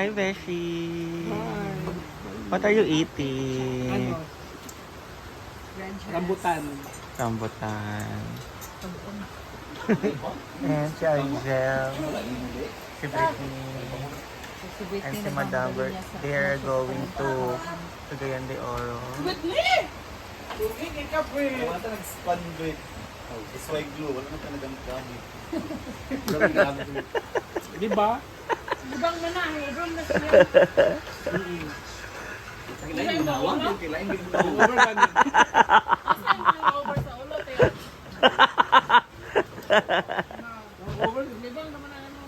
Hi, Beshi. Hi. What are you eating? Rambutan. Rambutan. And si Angel. Si Britney. And si Madam Bert. They are going to Cagayan de Oro. Wala ka nag-spun break. It's why glue. Wala naman talagang gamit. Di ba? Ibang na na, ibang na siya. Kailangan ginawang yun. Kailangan ginawang. Over ganun. Asan yung over sa ulo, tayo? Over. Ibang naman na ano.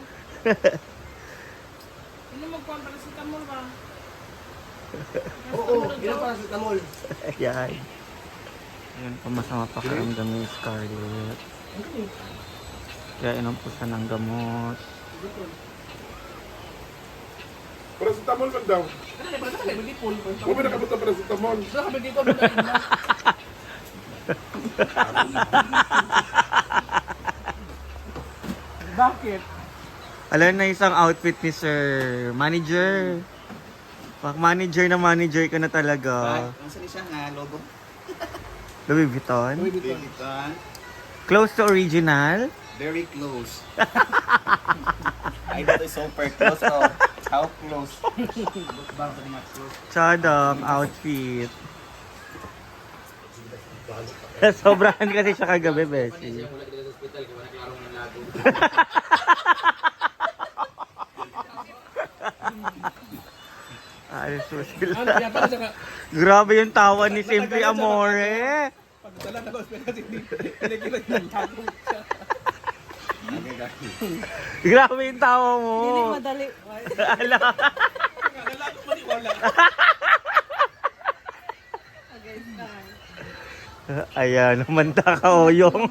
Ano magpapalasitamol ba? Oo, ilan para sa tamol? Ayan. Ayan po, masama pa karamdam ni Scarlett. Kaya inom po siya ng gamot. Paracetamol man daw. Mag-ipon. Kung may nakabot na paracetamol. Saan kami dito? Budain na. Bakit? Alam na isang outfit ni Sir Manager. Pag manager na manager ka na talaga. Ang sali siya nga, logo. Louis Vuitton. Bilitan. Close to original. Very close. I know it's super close. So, how close? Bang sa mga close. Chadam outfit. Sobrahan kasi siya kagabi, Beshi. Ay, so sila. Ano kaya para sa Grabe yung tawa ni Simply Amore. pagdala na hospital kasi hindi kinikilig ng tago siya. Grabe yung tawa mo. Hindi madali. Ala. Wala ko maniwala. Ayan, manta ka oyong.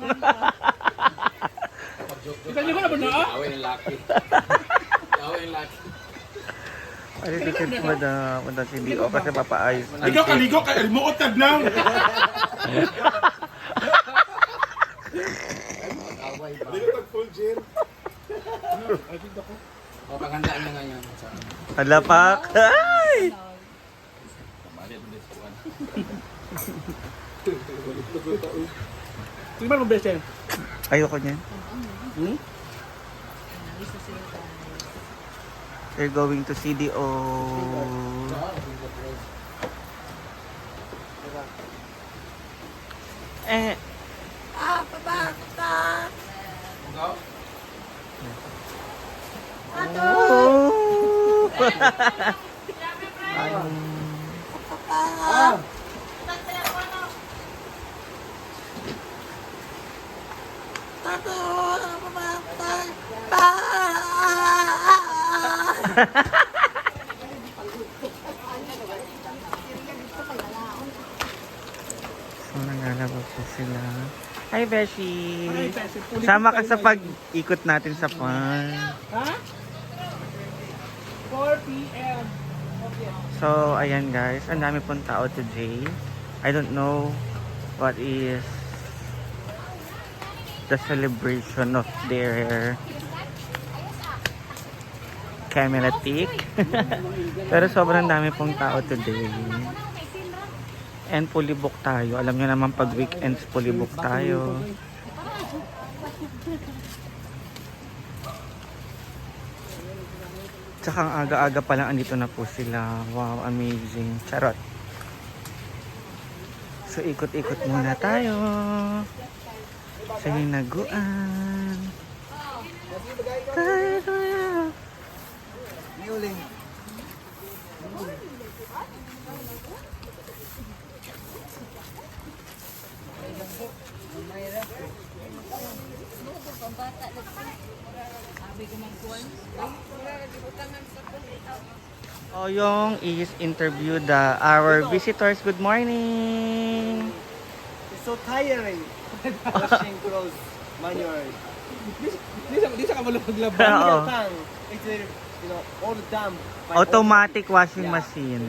Ikaw niyo ko na ba na? Away ng laki. Away ng laki. Ano ticket mo na punta si Dio kasi papaayos. Ikaw kaligo ka, ilmuot tag lang. Kaligo tag full gel. O, paghandaan na ngayon. Alapak. Ay! Sige ba mo best yan? Ayoko niyan. They're going to CDO. Eh. So, naglalabas po sila. Hi, Beshi! Sama ka sa pag-ikot natin sa farm. Ha? 4 p.m. So, ayan guys. Ang dami pong tao today. I don't know what is the celebration of their Camelatic. Pero sobrang dami pong tao today. And fully book tayo. Alam nyo naman pag weekends fully book tayo. Tsaka ang aga-aga pa lang andito na po sila. Wow, amazing. Charot. So ikot-ikot muna tayo sa hinaguan. Tayo. Niuling. Oyong is interview our visitors. Good morning. It's so tiring. Washing clothes manually. Di sa kabalo maglaba. Oo. Tang. It's all the time. Automatic washing machine.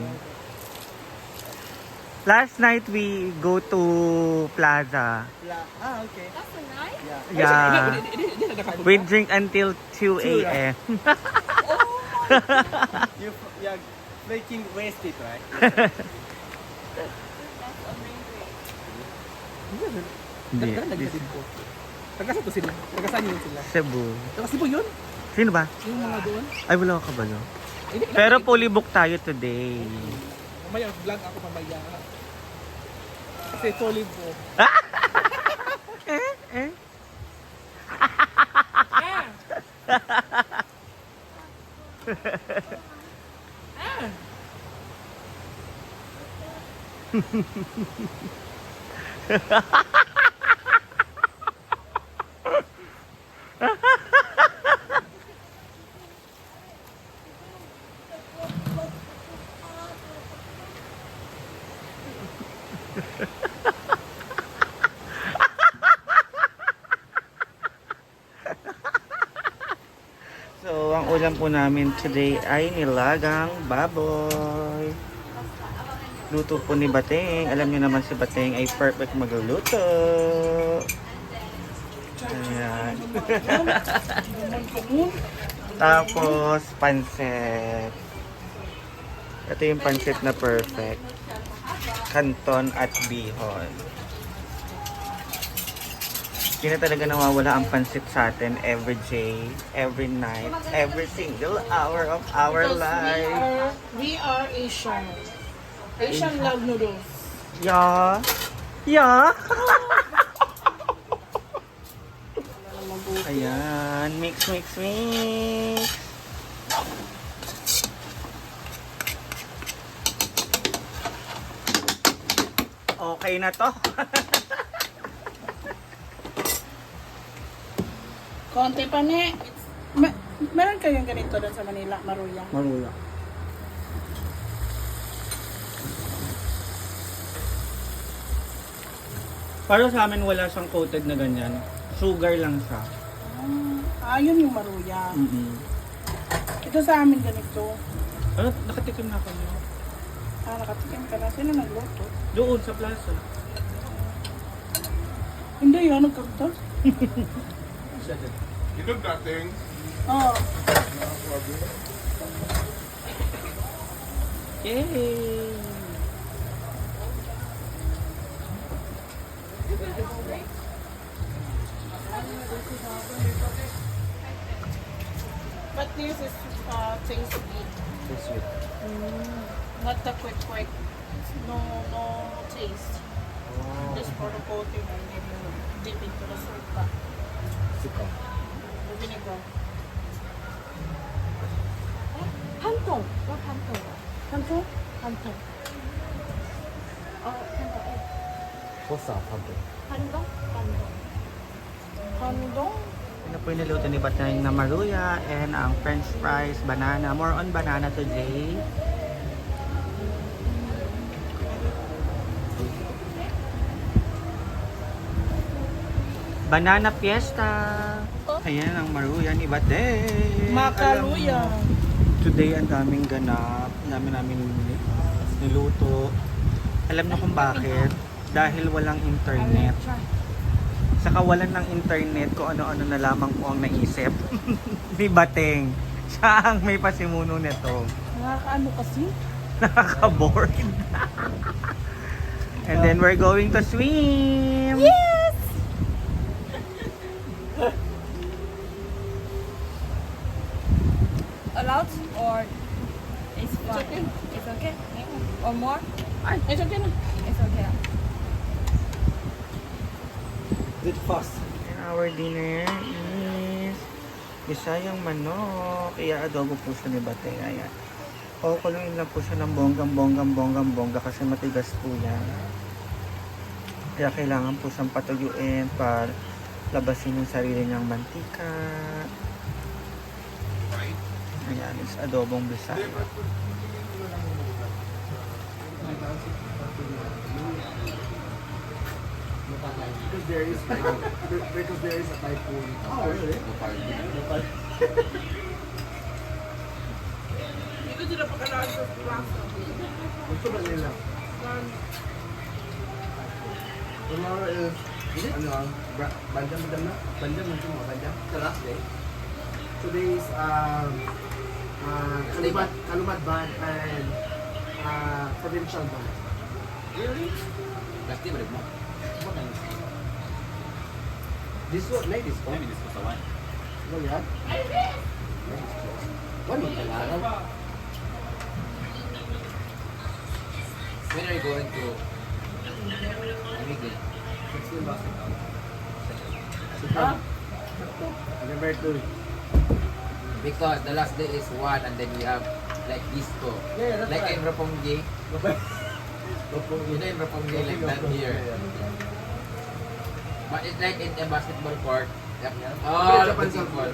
Last night we go to Plaza. Okay. That's a night? Yeah. Yeah. Di sa We drink until 2 a.m. Oh You're making wasted, right? Hindi. Dagdag This din po. Tagasan to sila. Tagasan yun sila. Cebu. Kasi po yun. Sino ba? Yung mga doon. Ay, wala ka ba no? Hindi, Pero fully booked tayo today. mamaya vlog ako mamaya. Kasi solid po. Eh? So, ang ulam po namin today ay nilagang baboy. Luto po ni Bateng. Alam niyo naman si Bateng ay perfect magluluto. Ayan. Tapos, pansit. Ito yung pansit na perfect. Canton at bihon. Hindi na talaga nawawala ang pansit sa atin every day, every night, every single hour of our life. We are Asian. Asian love noodles. Yeah. Yeah. Ayan. Mix, mix, mix. Okay na to. Konti pa ni. Meron kayong ganito doon sa Manila, Maruya. Maruya. Para sa amin wala siyang coated na ganyan. Sugar lang siya. Yun yung Maruya. Ito sa amin ganito. Ano, nakatikim na kami. Nakatikim ka na. Sino nagluto? Doon sa plaza. Hindi yun, nagkagto. Ito dating. Oo. Yay! But this is tastes sweet. Not the quick. No taste. Just for the coating and then you dip into the soup. The vinegar. 한통. What 한통? Kanto? 한통. 한동? 한동. Kandong? Ano po yung niluto ni Batang na maruya and ang french fries, banana. More on banana today. Banana fiesta. Ayan ang maruya ni Bateng. Makaluya. Alam mo, today ang daming ganap. Namin niluto. Alam niyo kung bakit? Dahil walang internet. Saka walan ng internet kung ano-ano na lamang po ang naisip. Ni Bateng. Siya ang may pasimuno nito. Nakakaano kasi? Nakaka-bored. And then we're going to swim. Yes! Allowed or it's fine? okay. It's okay? Or more? It's okay na. It's okay. Bit fast. And our dinner is Bisayang manok. Kaya adobo po siya ni Bateng. Ayan. Kukuluin lang po siya ng bonggang-bongga kasi matigas po yan. Kaya kailangan po siyang patuyuin para labasin yung sarili niyang mantika. Ayan, is adobong Bisaya. Because there is a typhoon. Oh, really? Dito sila pagkalaan sa plaza. Gusto ba nila? Tomorrow is, bandam na? Bandam na ito mga bandam? The last day? Today is, Kalumat ban and provincial ban. Pasti balik mo. This one, ladies, oh. Maybe this was the one. Ano yan? Ano yung kailangan? When are you going to Amigay? 16 bucks. November 2. Because the last day is 1 and then we have like disco. Yeah, that's Like right. in Roppongi. You know in Roppongi like that here. But it's like in a basketball court. Yep. Oh, Japan basketball.